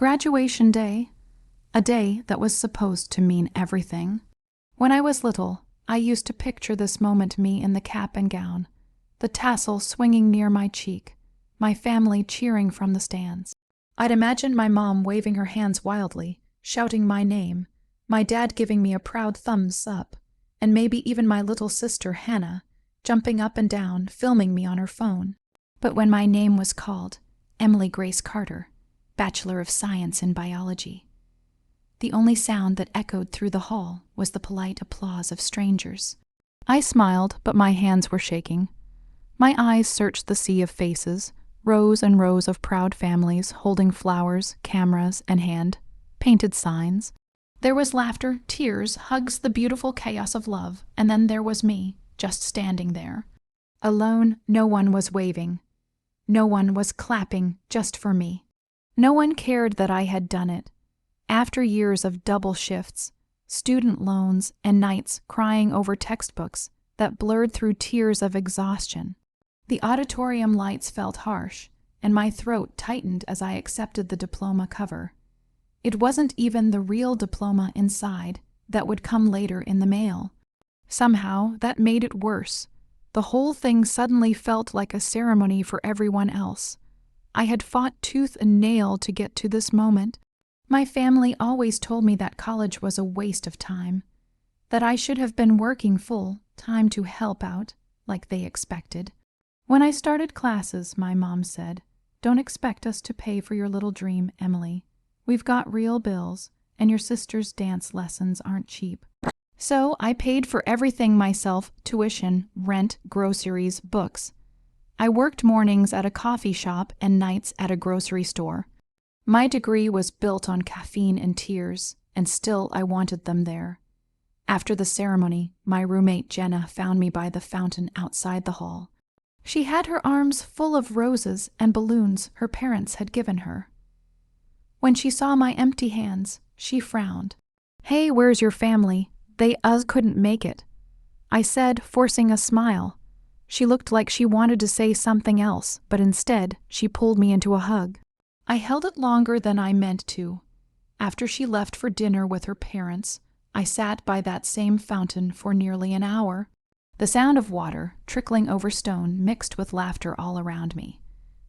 Graduation day, a day that was supposed to mean everything. When I was little, I used to picture this moment, me in the cap and gown, the tassel swinging near my cheek, my family cheering from the stands. I'd imagine my mom waving her hands wildly, shouting my name, my dad giving me a proud thumbs up, and maybe even my little sister Hannah jumping up and down, filming me on her phone. But when my name was called, Emily Grace Carter, Bachelor of Science in Biology, the only sound that echoed through the hall was the polite applause of strangers. I smiled, but my hands were shaking. My eyes searched the sea of faces, rows and rows of proud families holding flowers, cameras, and hand-painted signs. There was laughter, tears, hugs, the beautiful chaos of love, and then there was me, just standing there. Alone, no one was waving. No one was clapping just for me. No one cared that I had done it. After years of double shifts, student loans, and nights crying over textbooks that blurred through tears of exhaustion, the auditorium lights felt harsh, and my throat tightened as I accepted the diploma cover. It wasn't even the real diploma inside that would come later in the mail. Somehow, that made it worse. The whole thing suddenly felt like a ceremony for everyone else. I had fought tooth and nail to get to this moment. My family always told me that college was a waste of time, that I should have been working full time to help out, like they expected. When I started classes, my mom said, "Don't expect us to pay for your little dream, Emily. We've got real bills, and your sister's dance lessons aren't cheap." So I paid for everything myself: tuition, rent, groceries, books. I worked mornings at a coffee shop and nights at a grocery store. My degree was built on caffeine and tears, and still I wanted them there. After the ceremony, my roommate Jenna found me by the fountain outside the hall. She had her arms full of roses and balloons her parents had given her. When she saw my empty hands, she frowned. "Hey, where's your family? They couldn't make it," I said, forcing a smile. She looked like she wanted to say something else, but instead, she pulled me into a hug. I held it longer than I meant to. After she left for dinner with her parents, I sat by that same fountain for nearly an hour. The sound of water trickling over stone mixed with laughter all around me.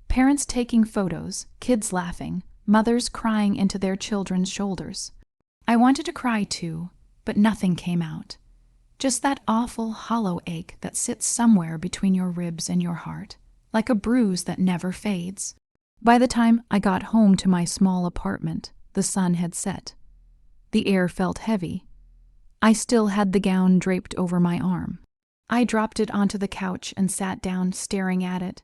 Parents taking photos, kids laughing, mothers crying into their children's shoulders. I wanted to cry too, but nothing came out. Just that awful hollow ache that sits somewhere between your ribs and your heart, like a bruise that never fades. By the time I got home to my small apartment, the sun had set. The air felt heavy. I still had the gown draped over my arm. I dropped it onto the couch and sat down staring at it.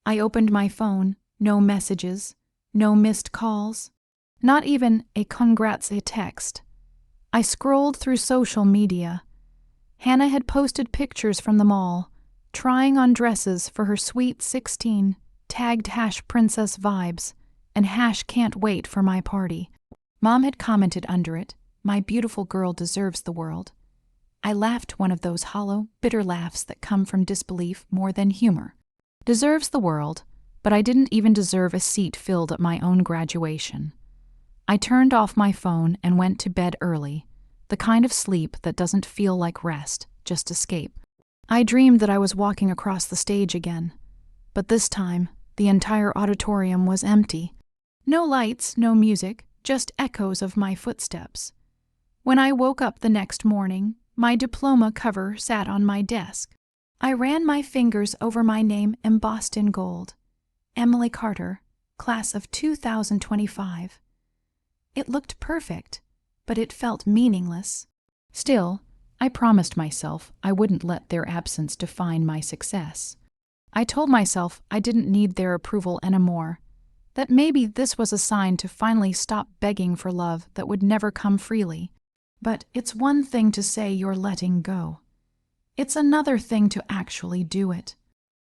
I opened my phone, no messages, no missed calls, not even a congrats text. I scrolled through social media. Hannah had posted pictures from the mall, trying on dresses for her sweet 16, tagged #princess_vibes, and #can't wait for my party. Mom had commented under it, "My beautiful girl deserves the world." I laughed one of those hollow, bitter laughs that come from disbelief more than humor. Deserves the world, but I didn't even deserve a seat filled at my own graduation. I turned off my phone and went to bed early, the kind of sleep that doesn't feel like rest, just escape. I dreamed that I was walking across the stage again, but this time, the entire auditorium was empty. No lights, no music, just echoes of my footsteps. When I woke up the next morning, my diploma cover sat on my desk. I ran my fingers over my name embossed in gold. Emily Carter, class of 2025. It looked perfect, but it felt meaningless. Still, I promised myself I wouldn't let their absence define my success. I told myself I didn't need their approval anymore, that maybe this was a sign to finally stop begging for love that would never come freely. But it's one thing to say you're letting go. It's another thing to actually do it.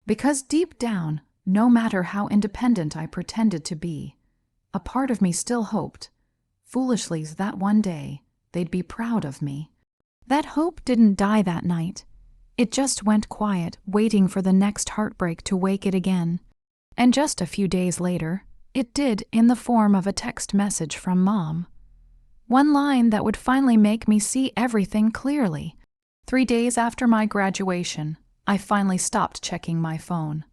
Because deep down, no matter how independent I pretended to be, a part of me still hoped, foolishly, that one day they'd be proud of me. That hope didn't die that night. It just went quiet, waiting for the next heartbreak to wake it again. And just a few days later, It did, in the form of a text message from Mom. One line that would finally make me see everything clearly. 3 days after my graduation, I finally stopped checking my phone.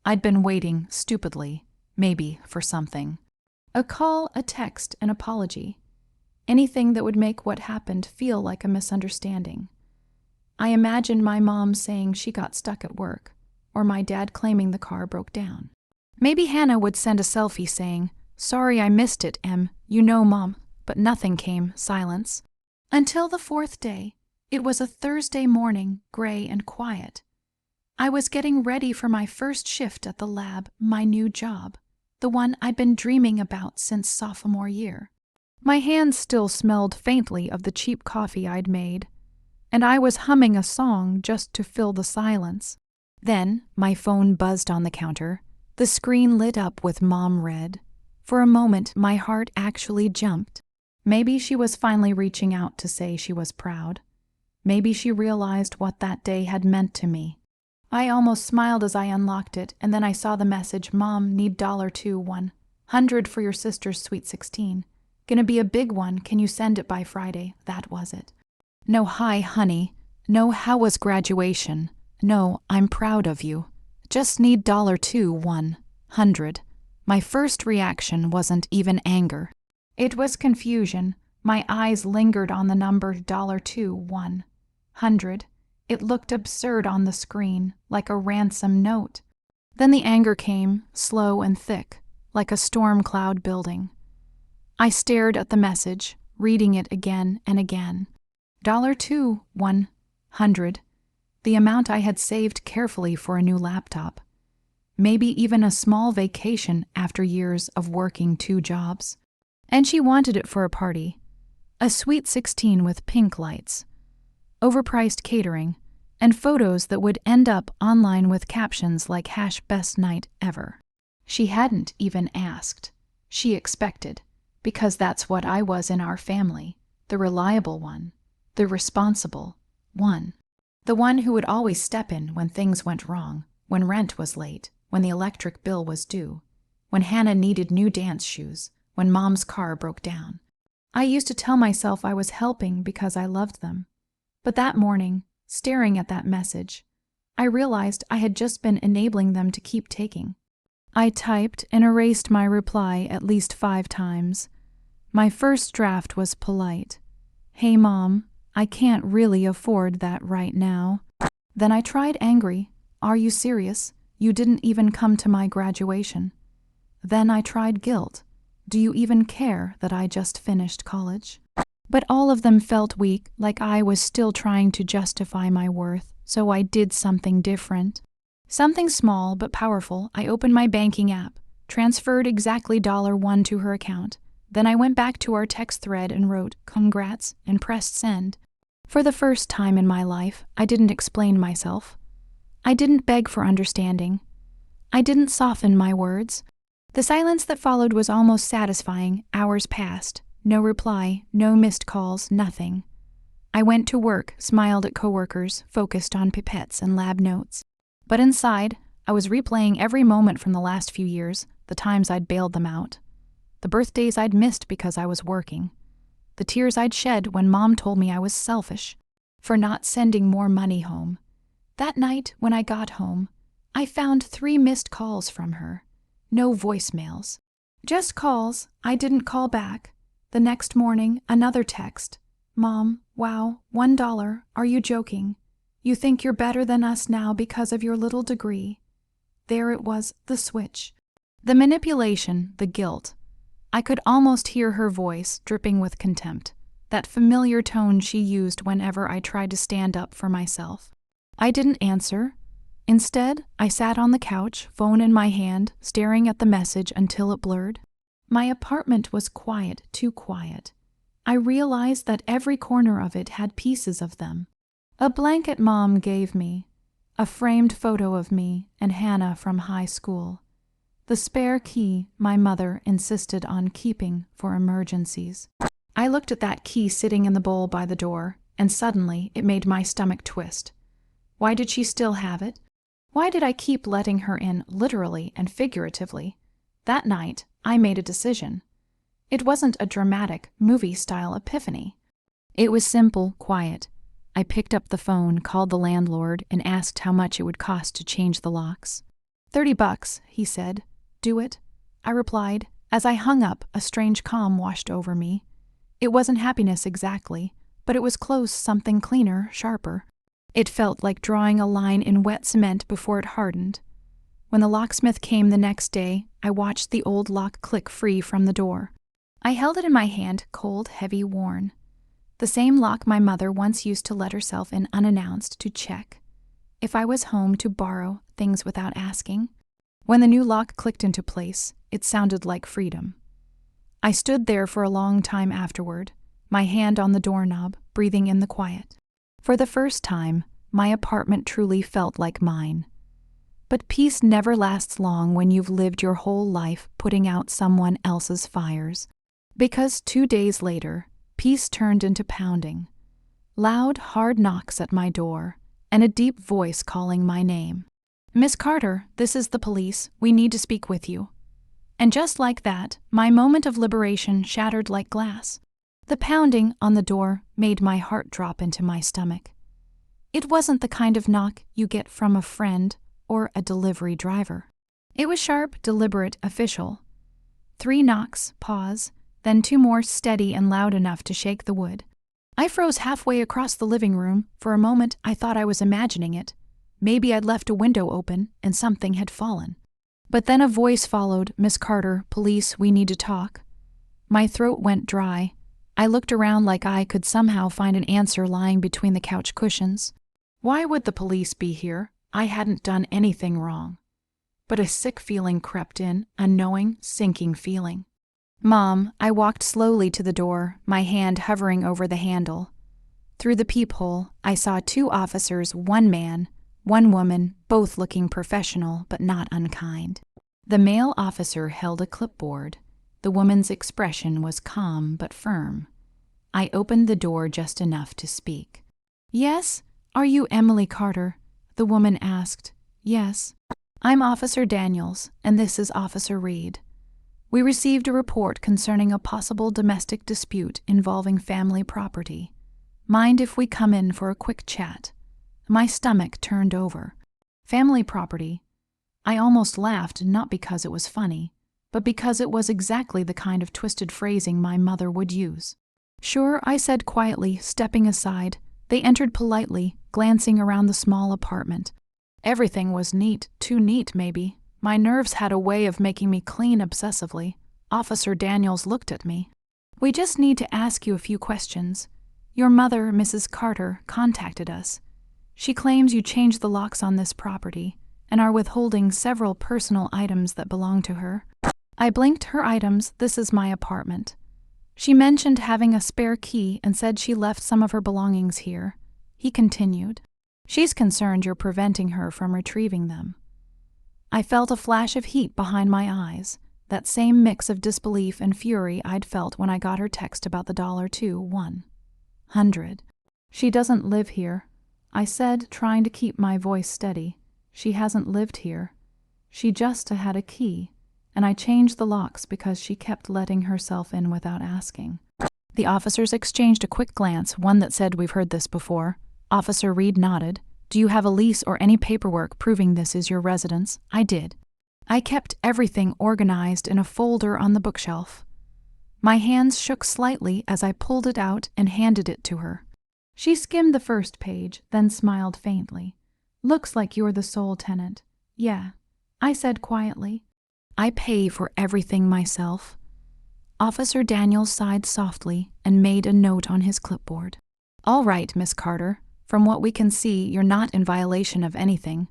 I'd been waiting stupidly, maybe for something. A call, a text, an apology. Anything that would make what happened feel like a misunderstanding. I imagined my mom saying she got stuck at work, or my dad claiming the car broke down. Maybe Hannah would send a selfie saying, "Sorry I missed it, Em. You know, Mom." But nothing came, silence. Until the 4th day. It was a Thursday morning, gray and quiet. I was getting ready for my first shift at the lab, my new job, the one I'd been dreaming about since sophomore year. My hands still smelled faintly of the cheap coffee I'd made, and I was humming a song just to fill the silence. Then my phone buzzed on the counter. The screen lit up with Mom read. For a moment, my heart actually jumped. Maybe she was finally reaching out to say she was proud. Maybe she realized what that day had meant to me. I almost smiled as I unlocked it, and then I saw the message, "Mom, need $100 for your sister's sweet 16. Gonna be a big one, can you send it by Friday?" That was it. No "Hi, honey." No "How was graduation?" No "I'm proud of you." Just need $100. My first reaction wasn't even anger. It was confusion. My eyes lingered on the number $100. It looked absurd on the screen, like a ransom note. Then the anger came, slow and thick, like a storm cloud building. I stared at the message, reading it again and again. $100. The amount I had saved carefully for a new laptop. Maybe even a small vacation after years of working 2 jobs. And she wanted it for a party. A sweet 16 with pink lights, overpriced catering, and photos that would end up online with captions like #best night ever. She hadn't even asked. She expected, because that's what I was in our family, the reliable one, the responsible one. The one who would always step in when things went wrong, when rent was late, when the electric bill was due, when Hannah needed new dance shoes, when Mom's car broke down. I used to tell myself I was helping because I loved them. But that morning, staring at that message, I realized I had just been enabling them to keep taking. I typed and erased my reply at least 5 times. My first draft was polite. "Hey, Mom, I can't really afford that right now." Then I tried angry. "Are you serious? You didn't even come to my graduation." Then I tried guilt. "Do you even care that I just finished college?" But all of them felt weak, like I was still trying to justify my worth, so I did something different. Something small but powerful. I opened my banking app, transferred exactly $1 to her account. Then I went back to our text thread and wrote, "Congrats," and pressed send. For the first time in my life, I didn't explain myself. I didn't beg for understanding. I didn't soften my words. The silence that followed was almost satisfying. Hours passed. No reply, no missed calls, nothing. I went to work, smiled at coworkers, focused on pipettes and lab notes. But inside, I was replaying every moment from the last few years, the times I'd bailed them out. The birthdays I'd missed because I was working. The tears I'd shed when Mom told me I was selfish for not sending more money home. That night, when I got home, I found 3 missed calls from her. No voicemails. Just calls. I didn't call back. The next morning, another text. "Mom, wow, $1. Are you joking? You think you're better than us now because of your little degree." There it was, the switch. The manipulation, the guilt. I could almost hear her voice, dripping with contempt, that familiar tone she used whenever I tried to stand up for myself. I didn't answer. Instead, I sat on the couch, phone in my hand, staring at the message until it blurred. My apartment was quiet, too quiet. I realized that every corner of it had pieces of them. A blanket Mom gave me, a framed photo of me and Hannah from high school, the spare key my mother insisted on keeping for emergencies. I looked at that key sitting in the bowl by the door, and suddenly it made my stomach twist. Why did she still have it? Why did I keep letting her in, literally and figuratively? That night, I made a decision. It wasn't a dramatic, movie-style epiphany. It was simple, quiet. I picked up the phone, called the landlord, and asked how much it would cost to change the locks. $30, he said. Do it, I replied. As I hung up, a strange calm washed over me. It wasn't happiness exactly, but it was close, something cleaner, sharper. It felt like drawing a line in wet cement before it hardened. When the locksmith came the next day, I watched the old lock click free from the door. I held it in my hand, cold, heavy, worn. The same lock my mother once used to let herself in unannounced to check if I was home to borrow things without asking. When the new lock clicked into place, it sounded like freedom. I stood there for a long time afterward, my hand on the doorknob, breathing in the quiet. For the first time, my apartment truly felt like mine. But peace never lasts long when you've lived your whole life putting out someone else's fires. Because 2 days later, peace turned into pounding. Loud, hard knocks at my door, and a deep voice calling my name. Miss Carter, this is the police. We need to speak with you. And just like that, my moment of liberation shattered like glass. The pounding on the door made my heart drop into my stomach. It wasn't the kind of knock you get from a friend or a delivery driver. It was sharp, deliberate, official. 3 knocks, pause, then 2 more steady and loud enough to shake the wood. I froze halfway across the living room. For a moment, I thought I was imagining it. Maybe I'd left a window open and something had fallen. But then a voice followed, Miss Carter, police, we need to talk. My throat went dry. I looked around like I could somehow find an answer lying between the couch cushions. Why would the police be here? I hadn't done anything wrong. But a sick feeling crept in, a knowing, sinking feeling. Mom, I walked slowly to the door, my hand hovering over the handle. Through the peephole, I saw 2 officers, 1 man, 1 woman, both looking professional but not unkind. The male officer held a clipboard. The woman's expression was calm but firm. I opened the door just enough to speak. Yes? Are you Emily Carter? The woman asked. Yes. I'm Officer Daniels, and this is Officer Reed. We received a report concerning a possible domestic dispute involving family property. Mind if we come in for a quick chat? My stomach turned over. Family property. I almost laughed, not because it was funny, but because it was exactly the kind of twisted phrasing my mother would use. Sure, I said quietly, stepping aside. They entered politely, glancing around the small apartment. Everything was neat, too neat maybe. My nerves had a way of making me clean obsessively. Officer Daniels looked at me. We just need to ask you a few questions. Your mother, Mrs. Carter, contacted us. She claims you changed the locks on this property and are withholding several personal items that belong to her. I blinked. Her items, this is my apartment. She mentioned having a spare key and said she left some of her belongings here. He continued. She's concerned you're preventing her from retrieving them. I felt a flash of heat behind my eyes, that same mix of disbelief and fury I'd felt when I got her text about the $100. She doesn't live here, I said, trying to keep my voice steady. She hasn't lived here. She just had a key, and I changed the locks because she kept letting herself in without asking. The officers exchanged a quick glance, one that said, we've heard this before. Officer Reed nodded. Do you have a lease or any paperwork proving this is your residence? I did. I kept everything organized in a folder on the bookshelf. My hands shook slightly as I pulled it out and handed it to her. She skimmed the first page, then smiled faintly. Looks like you're the sole tenant. Yeah, I said quietly. I pay for everything myself. Officer Daniels sighed softly and made a note on his clipboard. All right, Miss Carter. From what we can see, you're not in violation of anything.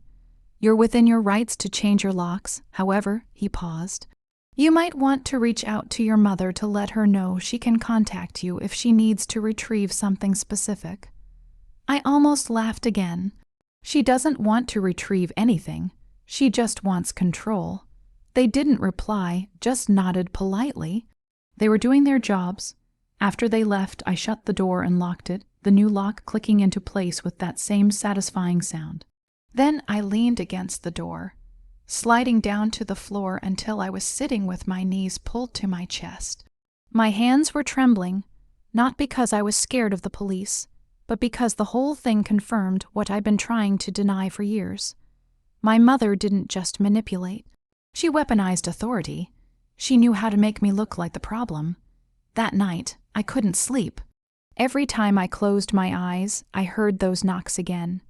You're within your rights to change your locks. However, he paused. You might want to reach out to your mother to let her know she can contact you if she needs to retrieve something specific. I almost laughed again. She doesn't want to retrieve anything. She just wants control. They didn't reply, just nodded politely. They were doing their jobs. After they left, I shut the door and locked it, the new lock clicking into place with that same satisfying sound. Then I leaned against the door. sliding down to the floor until I was sitting with my knees pulled to my chest. My hands were trembling, not because I was scared of the police, but because the whole thing confirmed what I'd been trying to deny for years. My mother didn't just manipulate. She weaponized authority. She knew how to make me look like the problem. That night, I couldn't sleep. Every time I closed my eyes, I heard those knocks again.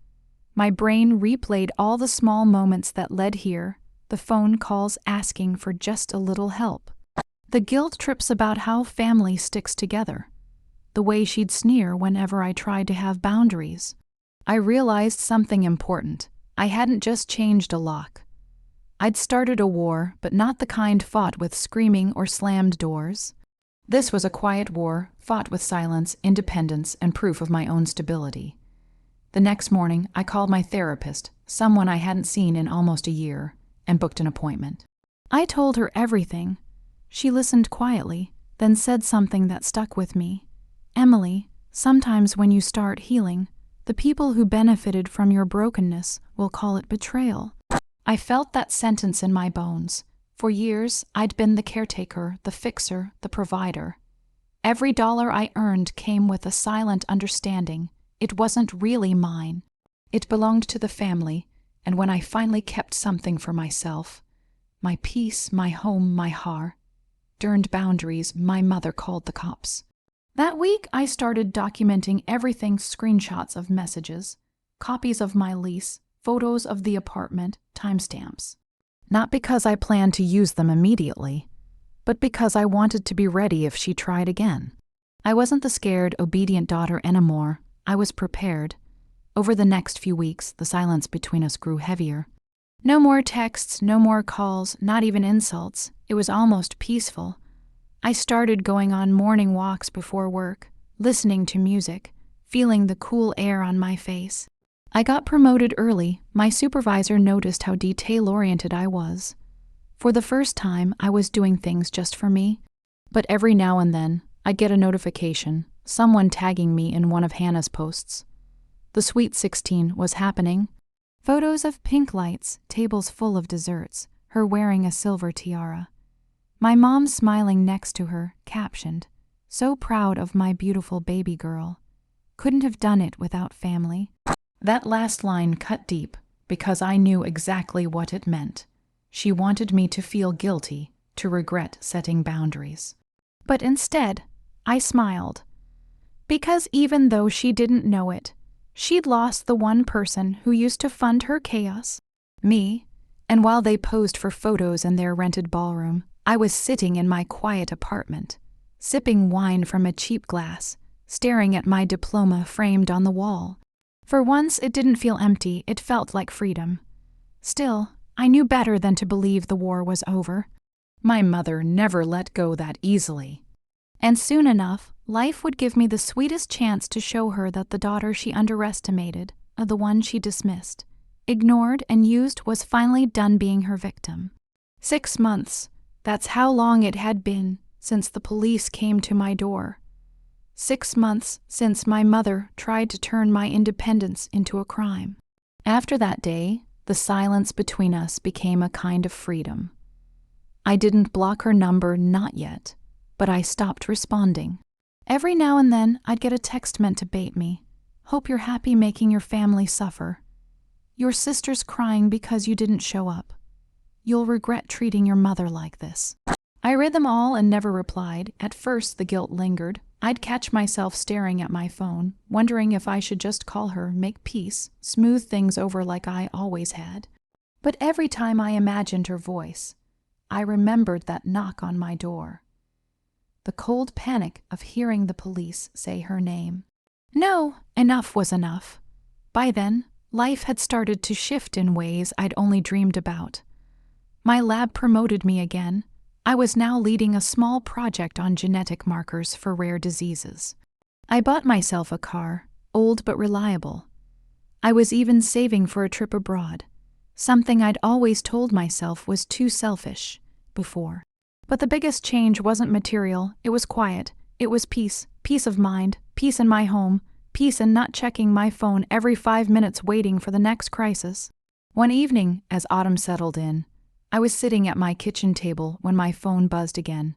My brain replayed all the small moments that led here, the phone calls asking for just a little help. The guilt trips about how family sticks together. The way she'd sneer whenever I tried to have boundaries. I realized something important. I hadn't just changed a lock. I'd started a war, but not the kind fought with screaming or slammed doors. This was a quiet war, fought with silence, independence, and proof of my own stability. The next morning, I called my therapist, someone I hadn't seen in almost a year, and booked an appointment. I told her everything. She listened quietly, then said something that stuck with me. "Emily, sometimes when you start healing, the people who benefited from your brokenness will call it betrayal." I felt that sentence in my bones. For years, I'd been the caretaker, the fixer, the provider. Every dollar I earned came with a silent understanding. It wasn't really mine. It belonged to the family, and when I finally kept something for myself, my peace, my home, my hard-earned boundaries, my mother called the cops. That week, I started documenting everything: screenshots of messages, copies of my lease, photos of the apartment, timestamps. Not because I planned to use them immediately, but because I wanted to be ready if she tried again. I wasn't the scared, obedient daughter anymore. I was prepared. Over the next few weeks, the silence between us grew heavier. No more texts, no more calls, not even insults. It was almost peaceful. I started going on morning walks before work, listening to music, feeling the cool air on my face. I got promoted early. My supervisor noticed how detail-oriented I was. For the first time, I was doing things just for me. But every now and then, I'd get a notification, someone tagging me in one of Hannah's posts. The Sweet 16 was happening. Photos of pink lights, tables full of desserts, her wearing a silver tiara. My mom smiling next to her, captioned, "So proud of my beautiful baby girl. Couldn't have done it without family." That last line cut deep because I knew exactly what it meant. She wanted me to feel guilty, to regret setting boundaries. But instead, I smiled. Because even though she didn't know it, she'd lost the one person who used to fund her chaos, me. And while they posed for photos in their rented ballroom, I was sitting in my quiet apartment, sipping wine from a cheap glass, staring at my diploma framed on the wall. For once, it didn't feel empty, it felt like freedom. Still, I knew better than to believe the war was over. My mother never let go that easily. And soon enough, life would give me the sweetest chance to show her that the daughter she underestimated, the one she dismissed, ignored, and used was finally done being her victim. 6 months, that's how long it had been since the police came to my door. 6 months since my mother tried to turn my independence into a crime. After that day, the silence between us became a kind of freedom. I didn't block her number, not yet, but I stopped responding. Every now and then, I'd get a text meant to bait me. "Hope you're happy making your family suffer. Your sister's crying because you didn't show up. You'll regret treating your mother like this." I read them all and never replied. At first, the guilt lingered. I'd catch myself staring at my phone, wondering if I should just call her, make peace, smooth things over like I always had. But every time I imagined her voice, I remembered that knock on my door. The cold panic of hearing the police say her name. No, enough was enough. By then, life had started to shift in ways I'd only dreamed about. My lab promoted me again. I was now leading a small project on genetic markers for rare diseases. I bought myself a car, old but reliable. I was even saving for a trip abroad, something I'd always told myself was too selfish before. But the biggest change wasn't material, it was quiet. It was peace, peace of mind, peace in my home, peace in not checking my phone every 5 minutes waiting for the next crisis. One evening, as autumn settled in, I was sitting at my kitchen table when my phone buzzed again.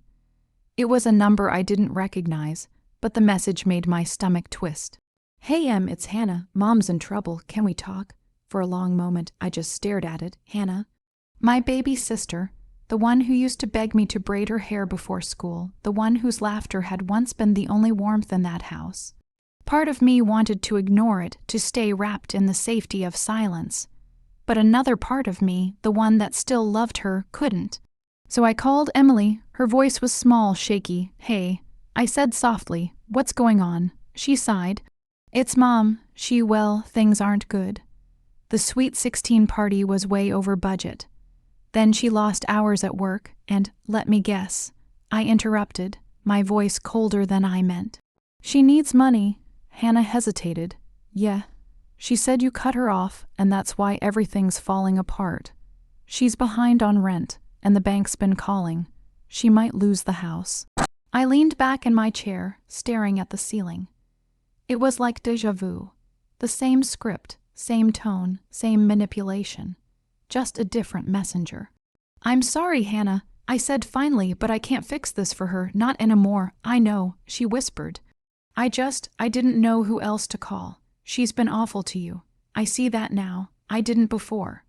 It was a number I didn't recognize, but the message made my stomach twist. "Hey, Em, it's Hannah. Mom's in trouble. Can we talk?" For a long moment, I just stared at it. Hannah? My baby sister, the one who used to beg me to braid her hair before school, the one whose laughter had once been the only warmth in that house. Part of me wanted to ignore it, to stay wrapped in the safety of silence. But another part of me, the one that still loved her, couldn't. So I called Emily. Her voice was small, shaky. "Hey," I said softly, "what's going on?" She sighed. "It's Mom. Things aren't good. The Sweet 16 party was way over budget. Then she lost hours at work, and, let me guess," I interrupted, my voice colder than I meant. "She needs money." Hannah hesitated. "Yeah. She said you cut her off, and that's why everything's falling apart. She's behind on rent, and the bank's been calling. She might lose the house." I leaned back in my chair, staring at the ceiling. It was like déjà vu. The same script, same tone, same manipulation. Just a different messenger. "I'm sorry, Hannah," I said finally, "but I can't fix this for her, not anymore." "I know," she whispered. I didn't know who else to call. She's been awful to you. I see that now. I didn't before."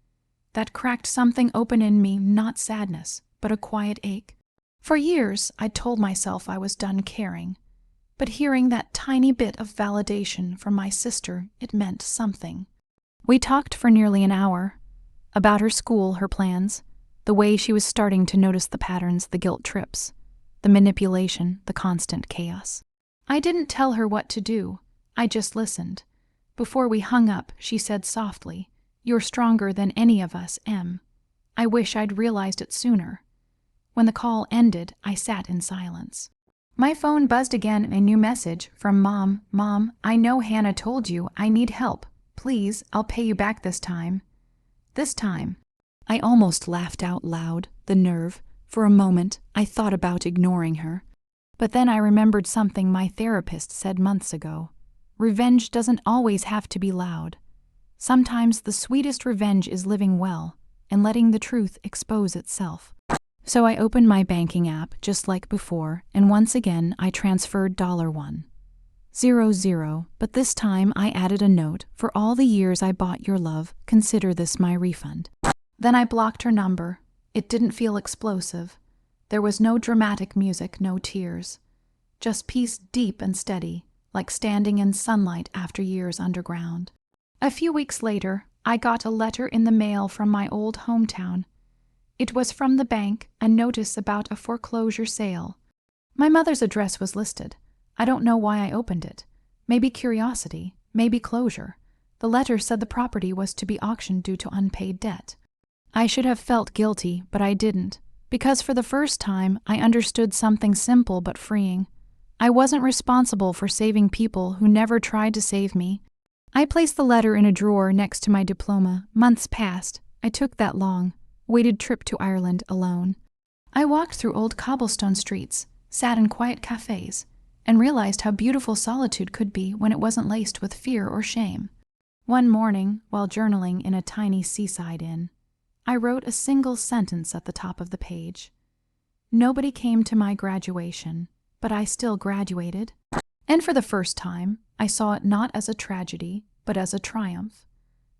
That cracked something open in me, not sadness, but a quiet ache. For years, I'd told myself I was done caring. But hearing that tiny bit of validation from my sister, it meant something. We talked for nearly an hour. About her school, her plans, the way she was starting to notice the patterns, the guilt trips, the manipulation, the constant chaos. I didn't tell her what to do. I just listened. Before we hung up, she said softly, "You're stronger than any of us, Em. I wish I'd realized it sooner." When the call ended, I sat in silence. My phone buzzed again, a new message from Mom. "Mom, I know Hannah told you. I need help. Please, I'll pay you back this time." This time. I almost laughed out loud, the nerve. For a moment, I thought about ignoring her. But then I remembered something my therapist said months ago. Revenge doesn't always have to be loud. Sometimes the sweetest revenge is living well and letting the truth expose itself. So I opened my banking app just like before, and once again I transferred $100, but this time I added a note: "For all the years I bought your love, consider this my refund." Then I blocked her number. It didn't feel explosive. There was no dramatic music, no tears. Just peace deep and steady, like standing in sunlight after years underground. A few weeks later, I got a letter in the mail from my old hometown. It was from the bank, a notice about a foreclosure sale. My mother's address was listed. I don't know why I opened it. Maybe curiosity, maybe closure. The letter said the property was to be auctioned due to unpaid debt. I should have felt guilty, but I didn't, because for the first time I understood something simple but freeing. I wasn't responsible for saving people who never tried to save me. I placed the letter in a drawer next to my diploma. Months passed. I took that long, weighted trip to Ireland alone. I walked through old cobblestone streets, sat in quiet cafes, and realized how beautiful solitude could be when it wasn't laced with fear or shame. One morning, while journaling in a tiny seaside inn, I wrote a single sentence at the top of the page. Nobody came to my graduation, but I still graduated. And for the first time, I saw it not as a tragedy, but as a triumph.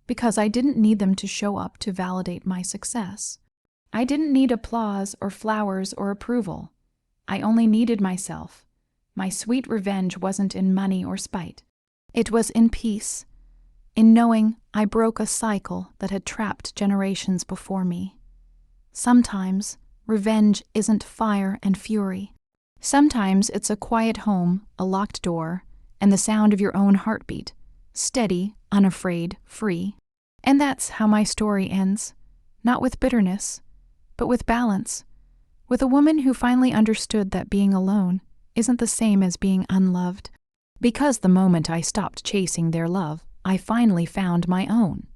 Because I didn't need them to show up to validate my success. I didn't need applause or flowers or approval. I only needed myself. My sweet revenge wasn't in money or spite. It was in peace, in knowing I broke a cycle that had trapped generations before me. Sometimes, revenge isn't fire and fury. Sometimes it's a quiet home, a locked door, and the sound of your own heartbeat, steady, unafraid, free. And that's how my story ends, not with bitterness, but with balance, with a woman who finally understood that being alone isn't the same as being unloved, because the moment I stopped chasing their love, I finally found my own.